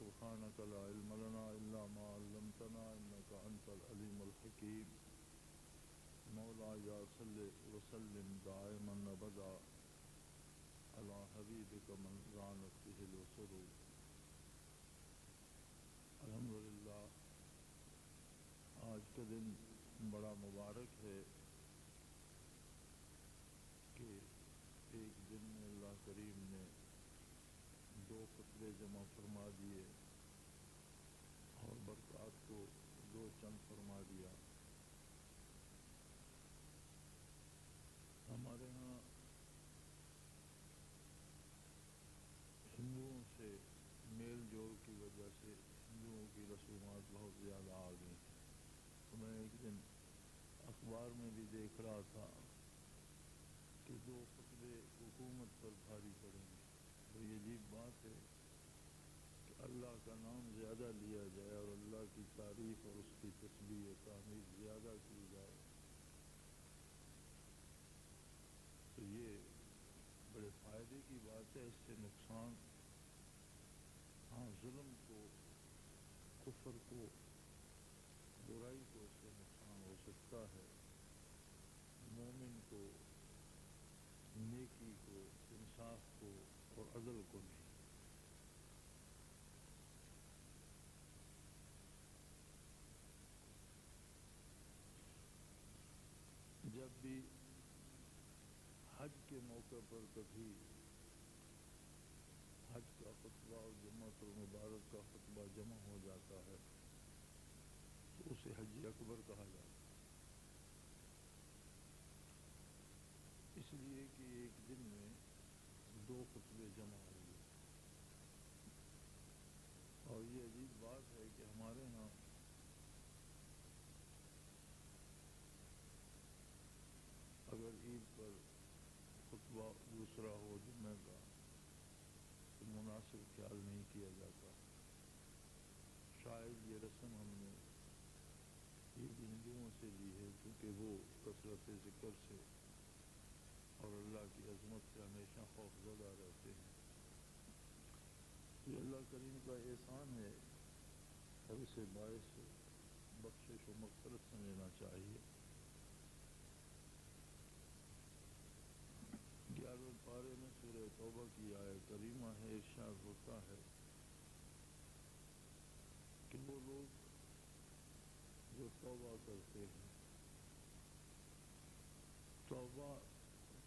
سبحانك لا علم لنا إلا ما علمتنا إنك أنت العليم الحكيم مولاي صل وسلم دائما أبدا على حبيبك من زانت به الوسر. الحمدللہ آج کا دن بڑا مبارک ہے کہ ایک دن میں اللہ کریم نے 2 خطبے جمع فرما دیے اور برکات کو 2 چند فرما دیا. ہمارے ہاں ہندوؤں سے میل جول کی وجہ سے ہندوؤں کی رسومات بہت زیادہ آ گئی. میں ایک دن اخبار میں بھی دیکھ رہا تھا کہ 2 خطبے حکومت پر بھاری پڑیں گے. تو یہ عجیب بات ہے کہ اللہ کا نام زیادہ لیا جائے اور اللہ کی تعریف اور اس کی تسبیح و تحمید زیادہ کی جائے، تو یہ بڑے فائدے کی بات ہے. اس سے نقصان، ہاں ظلم کو، کفر کو، برائی کو اس سے نقصان ہو سکتا ہے. مومن کو، نیکی کو، انصاف کو اور عدل کو نہیں. جب بھی حج کے موقع پر کبھی حج کا خطبہ اور جمعۃ المبارک کا خطبہ جمع ہو جاتا ہے تو اسے حج اکبر کہا جاتا ہے، اس لیے کہ ایک دن میں 2 خطبے جمع ہوئے. اور یہ عجیب بات ہے کہ ہمارے ہاں اگر عید پر خطبہ دوسرا ہو جمعہ کا تو مناسب خیال نہیں کیا جاتا. شاید یہ رسم ہم نے یہ ہندوؤں سے لی ہے کیونکہ وہ کثرت ذکر سے اور اللہ کی عظمت سے ہمیشہ خوف زدہ رہتے ہیں. یہ اللہ کریم کا احسان ہے اور اسے باعث بخشش و مغفرت سمجھنا چاہیے. 11ویں پارے میں سورہ توبہ کی آیت کریمہ ہے. ارشاد ہوتا ہے کہ وہ لوگ جو توبہ کرتے ہیں، توبہ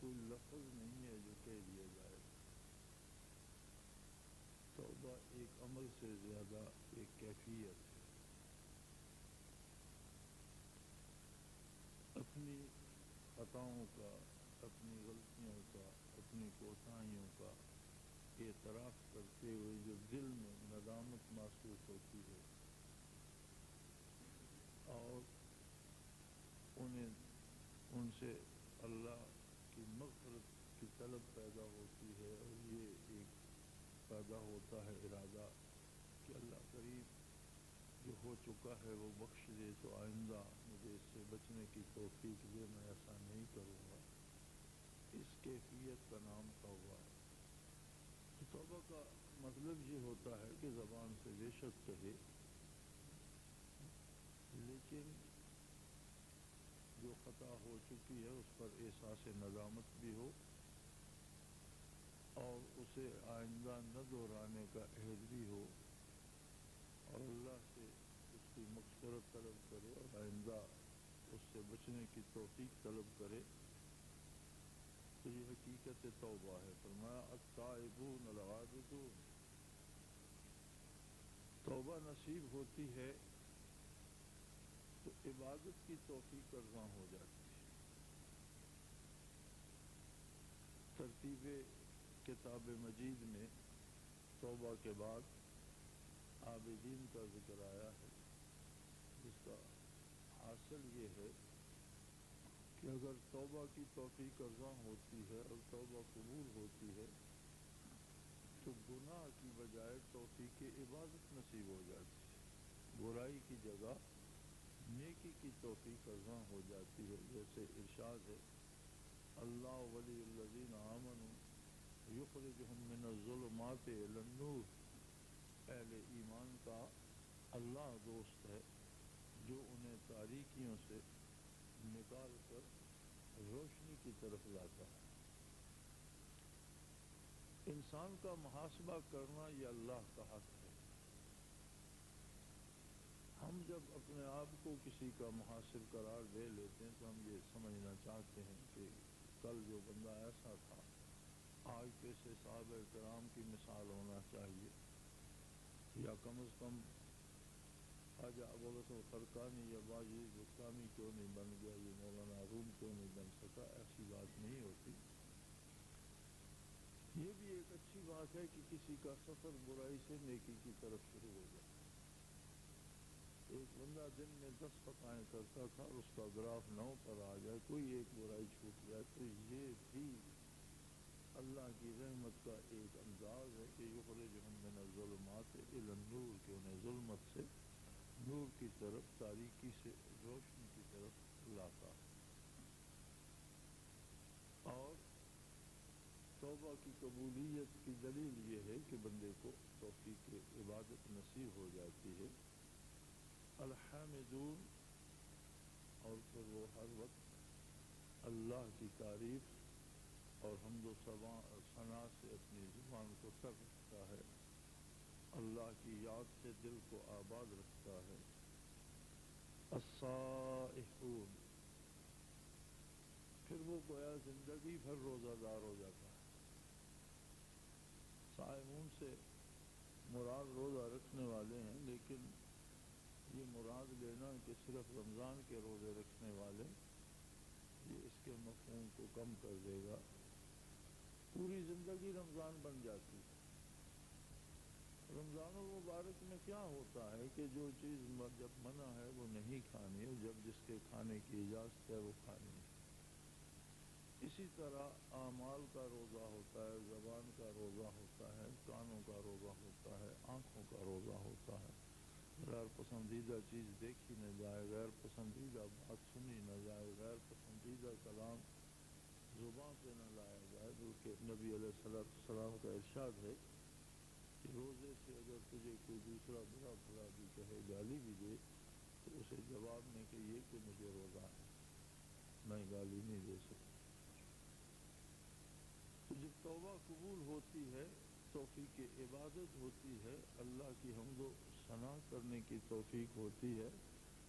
کوئی لفظ نہیں ہے جو کہہ دیا جائے، توبہ ایک عمل سے زیادہ ایک کیفیت ہے. اپنی خطاؤں کا، اپنی غلطیوں کا، اپنی کوتاہیوں کا اعتراف کرتے ہوئے جو دل میں ندامت محسوس ہوتی ہے اور ان سے اللہ کی مغفرت کی طلب پیدا ہوتی ہے، اور یہ ایک پیدا ہوتا ہے ارادہ کہ اللہ کریم جو ہو چکا ہے وہ بخش دے، تو آئندہ مجھے اس سے بچنے کی توفیق دے، میں ایسا نہیں کروں گا. اس کیفیت کا نام توبہ ہے. تو توبہ کا مطلب یہ ہوتا ہے کہ زبان سے بے شک کہے، لیکن جو خطا ہو چکی ہے اس پر احساس ندامت بھی ہو اور اسے آئندہ نہ دہرانے کا عہد بھی ہو، اور اللہ سے اس کی مغفرت طلب کرے اور آئندہ اس سے بچنے کی توفیق طلب کرے. تو یہ حقیقت توبہ ہے. فرمایا التائبون العابدون. توبہ نصیب ہوتی ہے تو عبادت کی توفیق ارزاں ہو جاتی ہے. ترتیب کتاب مجید میں توبہ کے بعد عابدین کا ذکر آیا ہے، جس کا حاصل یہ ہے کہ اگر توبہ کی توفیق ارزاں ہوتی ہے اور توبہ قبول ہوتی ہے تو گناہ کی بجائے توفیق عبادت نصیب ہو جاتی ہے. برائی کی جگہ نیکی کی توفیق ارزاں ہو جاتی ہے. جیسے ارشاد ہے اللہ ولی الذین آمنوا یخرجہم من الظلمات الی النور. اہل ایمان کا اللہ دوست ہے جو انہیں تاریکیوں سے نکال کر روشنی کی طرف لاتا ہے۔ انسان کا محاسبہ کرنا یہ اللہ کا حق ہے۔ ہم جب اپنے آپ کو کسی کا محاسب قرار دے لیتے ہیں تو ہم یہ سمجھنا چاہتے ہیں کہ کل جو بندہ ایسا تھا آج کیسے صحابہ کرام کی مثال ہونا چاہیے، یا کم از کم خواجہ ابوالحسن خرقانی یا باجی بستانی کیوں نہیں بن گیا، یہ مولانا روم کیوں نہیں بن سکا، ایسی بات نہیں ہوتی۔ یہ بھی ایک اچھی بات ہے کہ کسی کا سفر برائی سے نیکی کی طرف شروع ہو جائے۔ ایک بندہ دن میں 10 خطائیں کرتا تھا، اس کا گراف 9 پر آ جائے، کوئی ایک برائی چھوٹ جائے، تو یہ بھی اللہ کی رحمت کا ایک انداز ہے کہ یخرجہم من الظلمات الی النور، کہ انہیں ظلمت سے نور کی طرف، تاریکی سے روشنی کی طرف لاتا ہے۔ اور توبہ کی قبولیت کی دلیل یہ ہے کہ بندے کو توفیق عبادت نصیب ہو جاتی ہے۔ الحامدون، اور پھر وہ ہر وقت اللہ کی تعریف اور حمد و ثنا سے اپنی زبان کو تر رکھتا ہے، اللہ کی یاد سے دل کو آباد رکھتا ہے۔ الصائحون، پھر وہ گویا زندگی بھر روزہ دار ہو جاتا ہے۔ صائمون سے مراد روزہ رکھنے والے ہیں، لیکن یہ مراد لینا کہ صرف رمضان کے روزے رکھنے والے، یہ اس کے مفہوم کو کم کر دے گا۔ پوری زندگی رمضان بن جاتی ہے۔ رمضان المبارک میں کیا ہوتا ہے کہ جو چیز جب منع ہے وہ نہیں کھانی ہے، جب جس کے کھانے کی اجازت ہے وہ کھانی ہے۔ اسی طرح اعمال کا روزہ ہوتا ہے، زبان کا روزہ ہوتا ہے، کانوں کا روزہ ہوتا ہے، آنکھوں کا روزہ ہوتا ہے۔ غیر پسندیدہ چیز دیکھی نہ جائے، غیر پسندیدہ بات سنی نہ جائے، غیر پسندیدہ کلام زبان پہ نہ لایا جائے، بلکہ نبی علیہ السلام کا ارشاد ہے کہ روزے سے اگر تجھے کوئی دوسرا برا بھلا بھی کہے، گالی بھی دے، تو اسے جواب میں کہ یہ کہ مجھے روزہ ہے، میں گالی نہیں دے سکتا۔ تو جب توبہ قبول ہوتی ہے، توفیق عبادت ہوتی ہے، اللہ کی حمد و ثنا کرنے کی توفیق ہوتی ہے،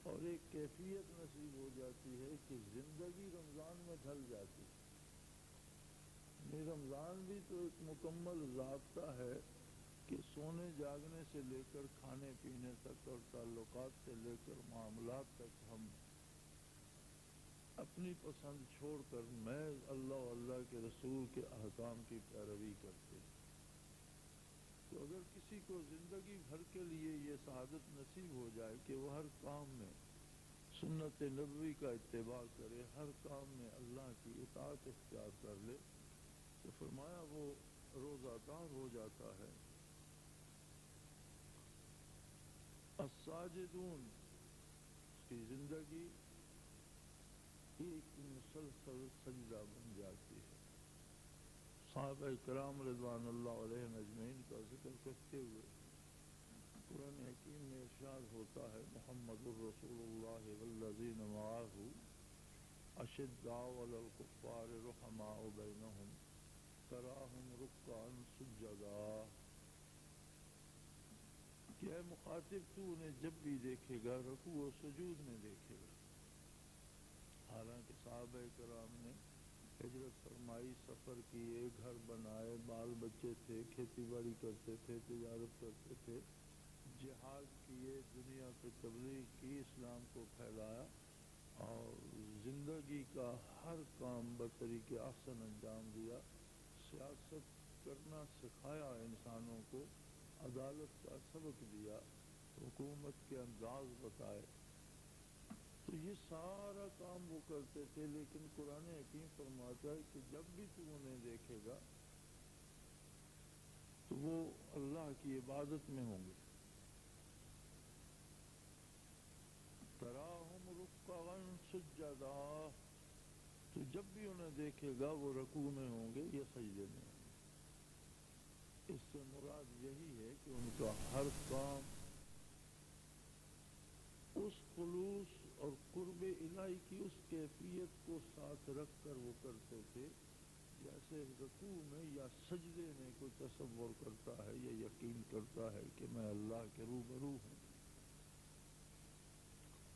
اور ایک کیفیت نصیب ہو جاتی ہے کہ زندگی رمضان میں ڈھل جاتی ہے۔ یہ رمضان بھی تو ایک مکمل ضابطہ ہے کہ سونے جاگنے سے لے کر کھانے پینے تک اور تعلقات سے لے کر معاملات تک ہم اپنی پسند چھوڑ کر محض اللہ و اللہ کے رسول کے احکام کی پیروی کرتے ہیں۔ تو اگر کسی کو زندگی بھر کے لیے یہ سعادت نصیب ہو جائے کہ وہ ہر کام میں سنت نبوی کا اتباع کرے، ہر کام میں اللہ کی اطاعت اختیار کر لے، تو فرمایا وہ روزہ دار ہو جاتا ہے۔ الساجدون، اس کی زندگی ایک مسلسل سجدہ بن جاتی ہے۔ صحابہ کرام رضوان اللہ علیہم اجمعین کا ذکر کرتے ہوئے قرآن حکیم میں ارشاد ہوتا ہے، محمد الرسول اللہ والذین معہ اشداء علی الکفار رحماء بینہم تراہم رکعا سجدا، کہ اے مخاطب تو انہیں جب بھی دیکھے گا رکوع و سجود میں دیکھے گا۔ حالانکہ صحابہ کرام نے ہجرت فرمائی، سفر کیے، گھر بنائے، بال بچے تھے، کھیتی باڑی کرتے تھے، تجارت کرتے تھے، جہاد کیے، دنیا پہ تبلیغ کی، اسلام کو پھیلایا، اور زندگی کا ہر کام بطریق احسن انجام دیا۔ سیاست کرنا سکھایا انسانوں کو، عدالت کا سبق دیا، حکومت کے انداز بتائے۔ تو یہ سارا کام وہ کرتے تھے، لیکن قرآن حکیم فرماتا ہے کہ جب بھی تو انہیں دیکھے گا تو وہ اللہ کی عبادت میں ہوں گے۔ تراہم رکعا سجدا، تو جب بھی انہیں دیکھے گا وہ رکوع میں ہوں گے یا سجدے میں ہوں گے۔ اس سے مراد یہی ہے کہ ان کا ہر کام اس خلوص اور قرب الہی کی اس کیفیت کو ساتھ رکھ کر وہ کرتے تھے جیسے رکوع میں یا سجدے میں کوئی تصور کرتا ہے یا یقین کرتا ہے کہ میں اللہ کے روبرو ہوں۔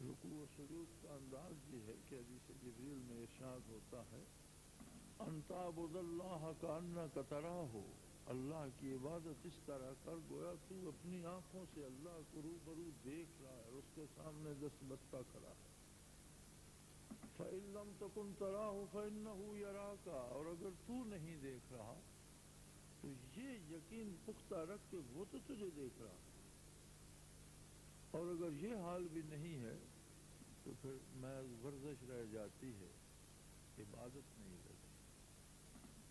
رکوع و سجود کا انداز یہ ہے کہ حدیث جبریل میں ارشاد ہوتا ہے ان تعبد اللہ کأنک تراہ، اللہ کی عبادت اس طرح کر گویا تو اپنی آنکھوں سے اللہ کو روبرو دیکھ رہا ہے، اس کے سامنے دست بستہ کھڑا ہے۔ فَإِن لَّمْ تَكُن تَرَاهُ فَإِنَّهُ يَرَاكَ، اور اگر تو نہیں دیکھ رہا تو یہ یقین پختہ رکھ کہ وہ تو تجھے دیکھ رہا ہے، اور اگر یہ حال بھی نہیں ہے تو پھر محض ورزش رہ جاتی ہے، عبادت نہیں رہتی۔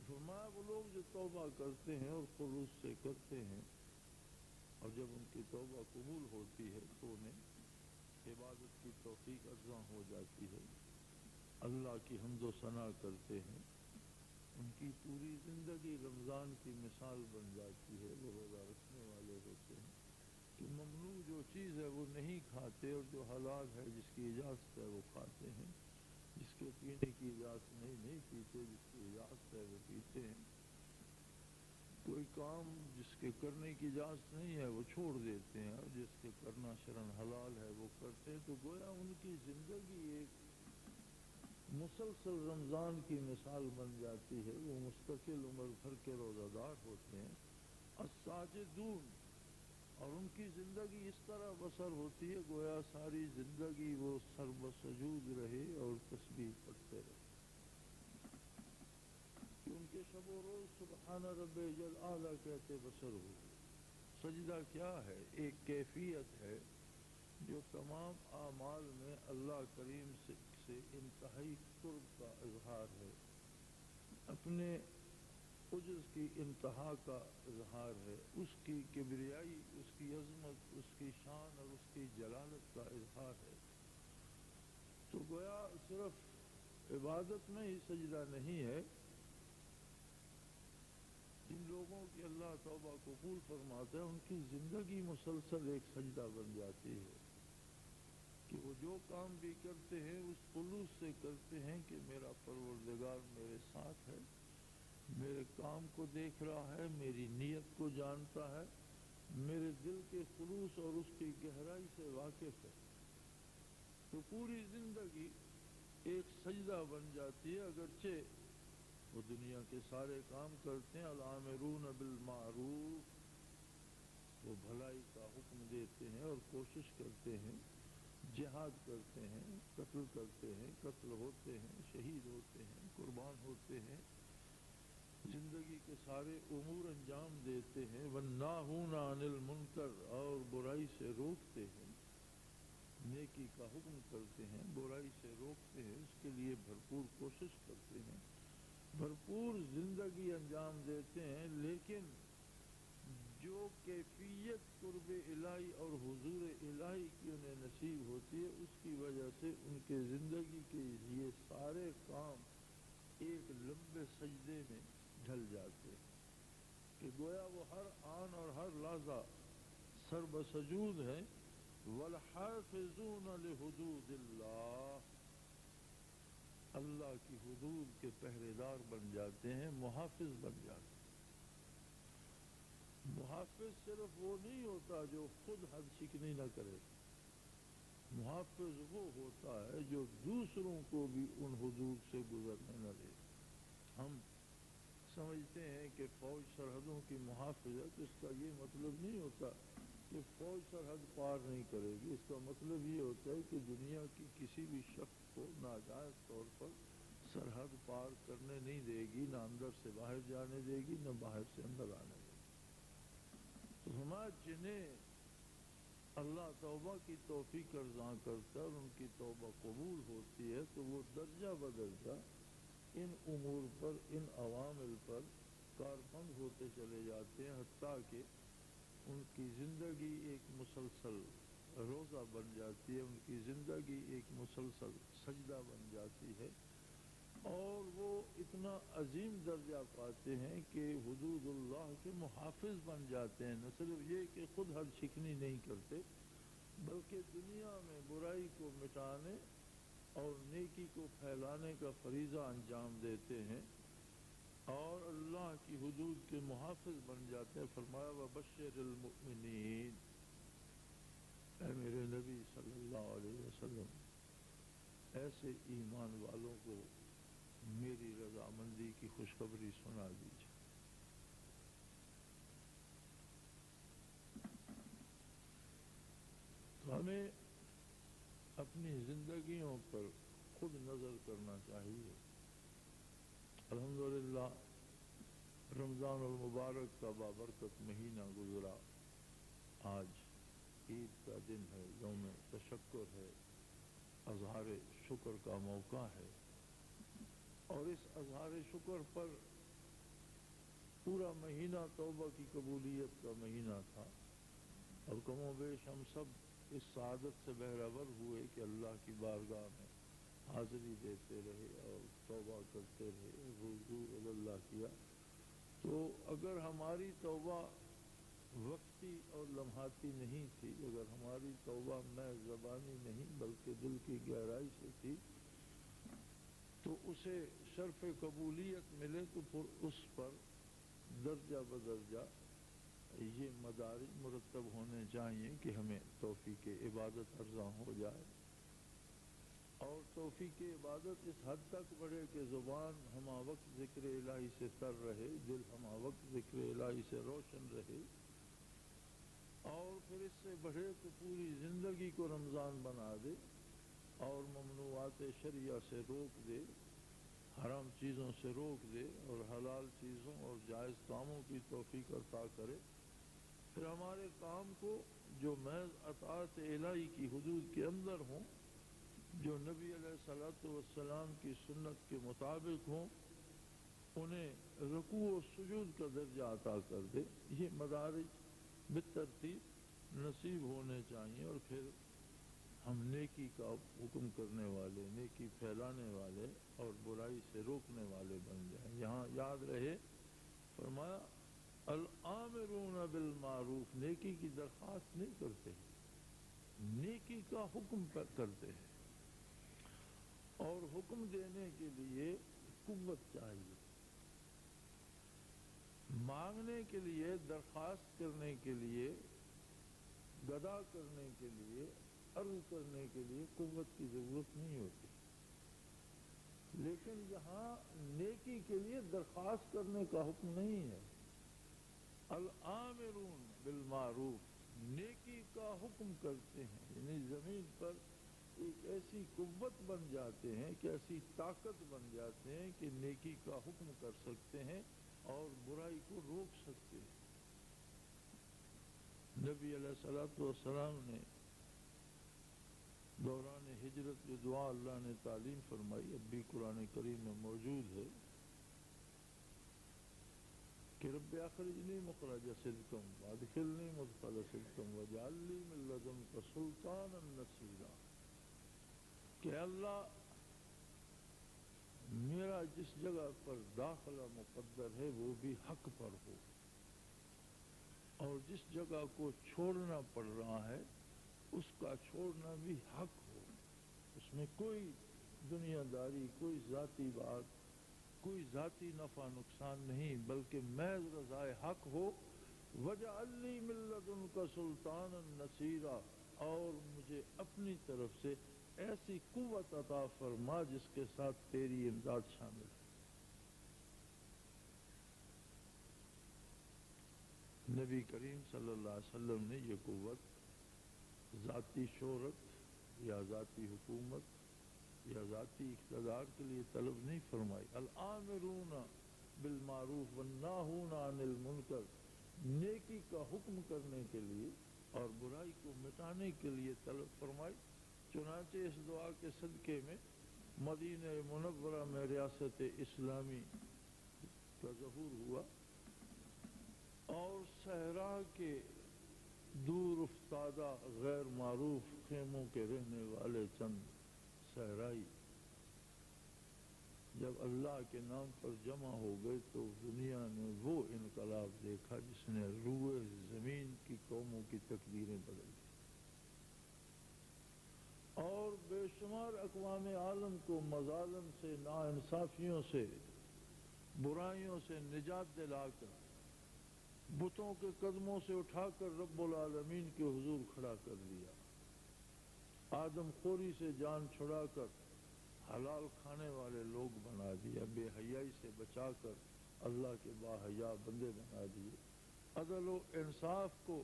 فرمایا وہ لوگ جو توبہ کرتے ہیں اور خلوص سے کرتے ہیں اور جب ان کی توبہ قبول ہوتی ہے تو انہیں عبادت کی توفیق عطا ہو جاتی ہے، اللہ کی حمد و ثنا کرتے ہیں، ان کی پوری زندگی رمضان کی مثال بن جاتی ہے، وہ روزہ رکھنے والے ہوتے ہیں کہ ممنوع جو چیز ہے وہ نہیں کھاتے اور جو حلال ہے جس کی اجازت ہے وہ کھاتے ہیں، جس کے پینے کی اجازت نہیں پیتے، جس کی اجازت ہے وہ پیتے ہیں، کوئی کام جس کے کرنے کی اجازت نہیں ہے وہ چھوڑ دیتے ہیں اور جس کے کرنا شرعاً حلال ہے وہ کرتے ہیں، تو گویا ان کی زندگی ایک مسلسل رمضان کی مثال بن جاتی ہے، وہ مستقل عمر بھر کے روزہ دار ہوتے ہیں الساجدون، اور ان کی زندگی اس طرح بسر ہوتی ہے گویا ساری زندگی وہ سر بسجود رہے اور تسبیح پڑھتے رہے، کہ ان کے شب و روز سبحان رب جل اعلیٰ کہتے بسر ہو۔ سجدہ کیا ہے؟ ایک کیفیت ہے جو تمام اعمال میں اللہ کریم سے انتہائی قرب کا اظہار ہے، اپنے عجز کی انتہا کا اظہار ہے، اس کی کبریائی، اس کی عظمت، اس کی شان اور اس کی جلالت کا اظہار ہے۔ تو گویا صرف عبادت میں ہی سجدہ نہیں ہے، جن لوگوں کی اللہ توبہ قبول فرماتا ہے ان کی زندگی مسلسل ایک سجدہ بن جاتی ہے کہ وہ جو کام بھی کرتے ہیں اس خلوص سے کرتے ہیں کہ میرا پروردگار میرے ساتھ ہے، میرے کام کو دیکھ رہا ہے، میری نیت کو جانتا ہے، میرے دل کے خلوص اور اس کی گہرائی سے واقف ہے، تو پوری زندگی ایک سجدہ بن جاتی ہے، اگرچہ وہ دنیا کے سارے کام کرتے ہیں، العامرون بالمعروف، وہ بھلائی کا حکم دیتے ہیں اور کوشش کرتے ہیں، جہاد کرتے ہیں، قتل کرتے ہیں، قتل ہوتے ہیں، شہید ہوتے ہیں، قربان ہوتے ہیں، زندگی کے سارے امور انجام دیتے ہیں، والناہون عن المنکر، اور برائی سے روکتے ہیں، نیکی کا حکم کرتے ہیں، برائی سے روکتے ہیں، اس کے لیے بھرپور کوشش کرتے ہیں، بھرپور زندگی انجام دیتے ہیں، لیکن جو کیفیت قرب الہی اور حضور الہی کی انہیں نصیب ہوتی ہے اس کی وجہ سے ان کے زندگی کے یہ سارے کام ایک لمبے سجدے میں ڈھل جاتے ہیں کہ گویا وہ ہر آن اور ہر لحظہ سر بسجود ہیں، والحافظون لحدود اللہ، اللہ کی حدود کے پہرے دار بن جاتے ہیں، محافظ بن جاتے ہیں۔ محافظ صرف وہ نہیں ہوتا جو خود حد شکنی نہ کرے، محافظ وہ ہوتا ہے جو دوسروں کو بھی ان حدود سے گزرنے نہ دے۔ ہم سمجھتے ہیں کہ فوج سرحدوں کی محافظت، اس کا یہ مطلب نہیں ہوتا کہ فوج سرحد پار نہیں کرے گی، اس کا مطلب یہ ہوتا ہے کہ دنیا کی کسی بھی شخص کو ناجائز طور پر سرحد پار کرنے نہیں دے گی، نہ اندر سے باہر جانے دے گی، نہ باہر سے اندر آنے دے گی۔ تو ہمارے جنہیں اللہ توبہ کی توفیق عطا کرتا ہے اور ان کی توبہ قبول ہوتی ہے تو وہ درجہ بدرجہ ان امور پر، ان عوامل پر کاربند ہوتے چلے جاتے ہیں، حتیٰ کہ ان کی زندگی ایک مسلسل روزہ بن جاتی ہے، ان کی زندگی ایک مسلسل سجدہ بن جاتی ہے، اور وہ اتنا عظیم درجہ پاتے ہیں کہ حدود اللہ کے محافظ بن جاتے ہیں. نہ صرف یہ کہ خود حد شکنی نہیں کرتے بلکہ دنیا میں برائی کو مٹانے اور نیکی کو پھیلانے کا فریضہ انجام دیتے ہیں اور اللہ کی حدود کے محافظ بن جاتے ہیں. فرمایا وبشر المؤمنین، اے میرے نبی صلی اللہ علیہ وسلم ایسے ایمان والوں کو میری رضامندی کی خوشخبری سنا دیجیے. تو ہمیں اپنی زندگیوں پر خود نظر کرنا چاہیے. الحمدللہ رمضان المبارک کا بابرکت مہینہ گزرا. آج عید کا دن ہے، یوم تشکر ہے، اظہار شکر کا موقع ہے، اور اس اظہار شکر پر پورا مہینہ توبہ کی قبولیت کا مہینہ تھا. اور کم و بیش ہم سب اس سعادت سے بہرور ہوئے کہ اللہ کی بارگاہ میں حاضری دیتے رہے اور توبہ کرتے رہے، رجوع الی اللہ کیا. تو اگر ہماری توبہ وقتی اور لمحاتی نہیں تھی، اگر ہماری توبہ محض زبانی نہیں بلکہ دل کی گہرائی سے تھی، تو اسے شرف قبولیت ملے تو پھر اس پر درجہ بدرجہ یہ مدارج مرتب ہونے چاہیے کہ ہمیں توفیق عبادت ارزاں ہو جائے، اور توفیق عبادت اس حد تک بڑھے کہ زبان ہمہ وقت ذکر الہی سے تر رہے، دل ہمہ وقت ذکر الہی سے روشن رہے، اور پھر اس سے بڑھے تو پوری زندگی کو رمضان بنا دے اور ممنوعات شرعیہ سے روک دے، حرام چیزوں سے روک دے اور حلال چیزوں اور جائز کاموں کی توفیق عطا کرے. پھر ہمارے کام کو جو محض اطاعت الہی کی حدود کے اندر ہوں، جو نبی علیہ الصلوۃ والسلام کی سنت کے مطابق ہوں، انہیں رکوع و سجود کا درجہ عطا کر دے. یہ مدارج بالترتیب نصیب ہونے چاہیے، اور پھر ہم نیکی کا حکم کرنے والے، نیکی پھیلانے والے اور برائی سے روکنے والے بن جائیں. یہاں یاد رہے فرمایا الآمرون بالمعروف، نیکی کی درخواست نہیں کرتے، نیکی کا حکم کرتے ہیں. اور حکم دینے کے لیے قوت چاہیے، مانگنے کے لیے، درخواست کرنے کے لیے، گدا کرنے کے لیے، عرض کرنے کے لیے قوت کی ضرورت نہیں ہوتی. لیکن یہاں نیکی کے لیے درخواست کرنے کا حکم نہیں ہے. الآمرون بالمعروف، نیکی کا حکم کرتے ہیں، یعنی زمین پر ایک ایسی قوت بن جاتے ہیں کہ ایسی طاقت بن جاتے ہیں کہ نیکی کا حکم کر سکتے ہیں اور برائی کو روک سکتے ہیں. نبی علیہ الصلوۃ والسلام نے دوران ہجرت یہ دعا اللہ نے تعلیم فرمائی، اب بھی قرآن کریم میں موجود ہے کہ رب اخرجنی مخرج صدق وادخلنی مدخل صدق واجعل لی من لدنک سلطانا نصیرا. کہ اللہ میرا جس جگہ پر داخلہ مقدر ہے وہ بھی حق پر ہو، اور جس جگہ کو چھوڑنا پڑ رہا ہے اس کا چھوڑنا بھی حق ہو، اس میں کوئی دنیا داری، کوئی ذاتی بات، کوئی ذاتی نفع نقصان نہیں، بلکہ محض رضائے حق ہو. وَاجْعَلْ لِي مِن لَّدُنْكَ سُلْطَانًا نَصِيرًا، اور مجھے اپنی طرف سے ایسی قوت عطا فرما جس کے ساتھ تیری امداد شامل ہے. نبی کریم صلی اللہ علیہ وسلم نے یہ قوت ذاتی شہرت یا ذاتی حکومت یا ذاتی اقتدار کے لیے طلب نہیں فرمائی. الآمرون بالمعروف والناہون عن المنکر، نیکی کا حکم کرنے کے لیے اور برائی کو مٹانے کے لیے طلب فرمائی. چنانچہ اس دعا کے صدقے میں مدینہ منورہ میں ریاست اسلامی کا ظہور ہوا، اور صحرا کے دور افتادہ غیر معروف خیموں کے رہنے والے چند صحرائی جب اللہ کے نام پر جمع ہو گئے تو دنیا نے وہ انقلاب دیکھا جس نے روئے زمین کی قوموں کی تقدیریں بدل دی اور بے شمار اقوام عالم کو مظالم سے، ناانصافیوں سے، برائیوں سے نجات دلا کر بتوں کے قدموں سے اٹھا کر رب العالمین کے حضور کھڑا کر دیا، آدم خوری سے جان چھڑا کر حلال کھانے والے لوگ بنا دیا، بے حیائی سے بچا کر اللہ کے باحیا بندے بنا دیے، عدل و انصاف کو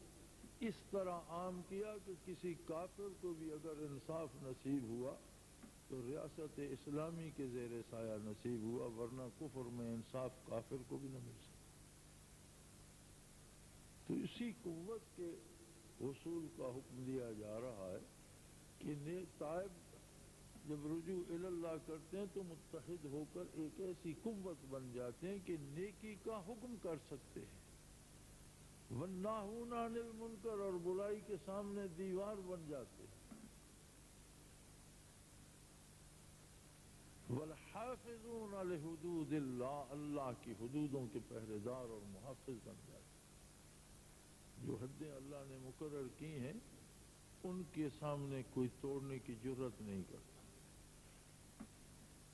اس طرح عام کیا کہ کسی کافر کو بھی اگر انصاف نصیب ہوا تو ریاست اسلامی کے زیر سایہ نصیب ہوا، ورنہ کفر میں انصاف کافر کو بھی نہ مل سکتا۔ تو اسی قوت کے حصول کا حکم دیا جا رہا ہے کہ تائب جب رجوع اللہ کرتے ہیں تو متحد ہو کر ایک ایسی قوت بن جاتے ہیں کہ نیکی کا حکم کر سکتے ہیں، والناہون عن المنکر، اور برائی کے سامنے دیوار بن جاتے ہیں، والحافظون لحدود اللہ، اللہ کی حدودوں کے پہرے دار اور محافظ بن جاتے ہیں، جو حدیں اللہ نے مقرر کی ہیں ان کے سامنے کوئی توڑنے کی جرت نہیں کرتا۔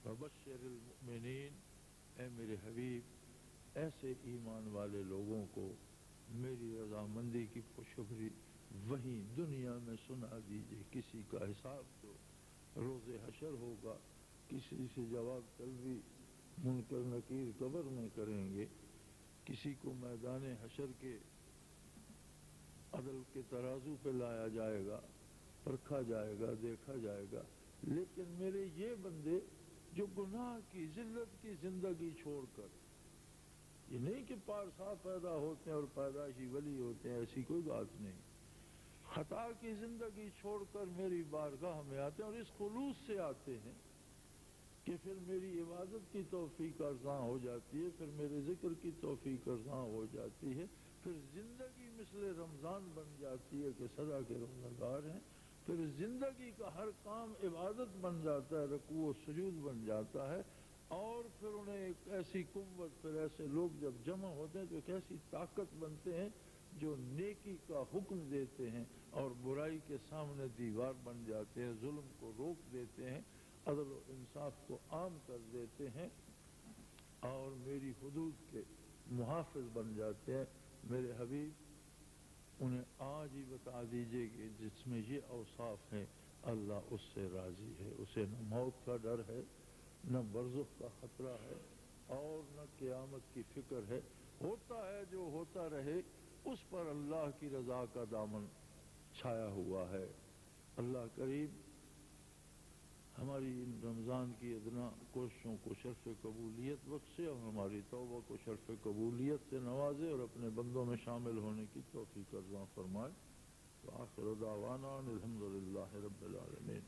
فبشر المؤمنین، اے میرے حبیب ایسے ایمان والے لوگوں کو میری رضامندی کی خوشخبری وہیں دنیا میں سنا دیجئے۔ کسی کا حساب جو روز حشر ہوگا، کسی سے جواب طلبی منکر نکیر قبر میں کریں گے، کسی کو میدان حشر کے عدل کے ترازو پہ لایا جائے گا، پرکھا جائے گا، دیکھا جائے گا، لیکن میرے یہ بندے جو گناہ کی ذلت کی زندگی چھوڑ کر، یہ نہیں کہ پارسا پیدا ہوتے ہیں اور پیدائشی ولی ہوتے ہیں، ایسی کوئی بات نہیں، خطا کی زندگی چھوڑ کر میری بارگاہ میں آتے ہیں اور اس خلوص سے آتے ہیں کہ پھر میری عبادت کی توفیق ارزاں ہو جاتی ہے، پھر میرے ذکر کی توفیق ارزاں ہو جاتی ہے، پھر زندگی مثل رمضان بن جاتی ہے کہ سدا کے روزگار ہیں، پھر زندگی کا ہر کام عبادت بن جاتا ہے، رکوع و سجود بن جاتا ہے، اور پھر انہیں ایک ایسی قوت، پھر ایسے لوگ جب جمع ہوتے ہیں تو ایک ایسی طاقت بنتے ہیں جو نیکی کا حکم دیتے ہیں اور برائی کے سامنے دیوار بن جاتے ہیں، ظلم کو روک دیتے ہیں، عدل و انصاف کو عام کر دیتے ہیں اور میری حدود کے محافظ بن جاتے ہیں۔ میرے حبیب انہیں آج ہی بتا دیجئے کہ جس میں یہ اوصاف ہیں اللہ اس سے راضی ہے، اسے نہ موت کا ڈر ہے، نہ برزخ کا خطرہ ہے اور نہ قیامت کی فکر ہے، ہوتا ہے جو ہوتا رہے اس پر اللہ کی رضا کا دامن چھایا ہوا ہے۔ اللہ کریم ہماری ان رمضان کی ادنا کوششوں کو شرف قبولیت بخشے اور ہماری توبہ کو شرف قبولیت سے نوازے اور اپنے بندوں میں شامل ہونے کی توفیق عطا فرمائے۔ وآخر دعوانا الحمدللہ رب العالمین۔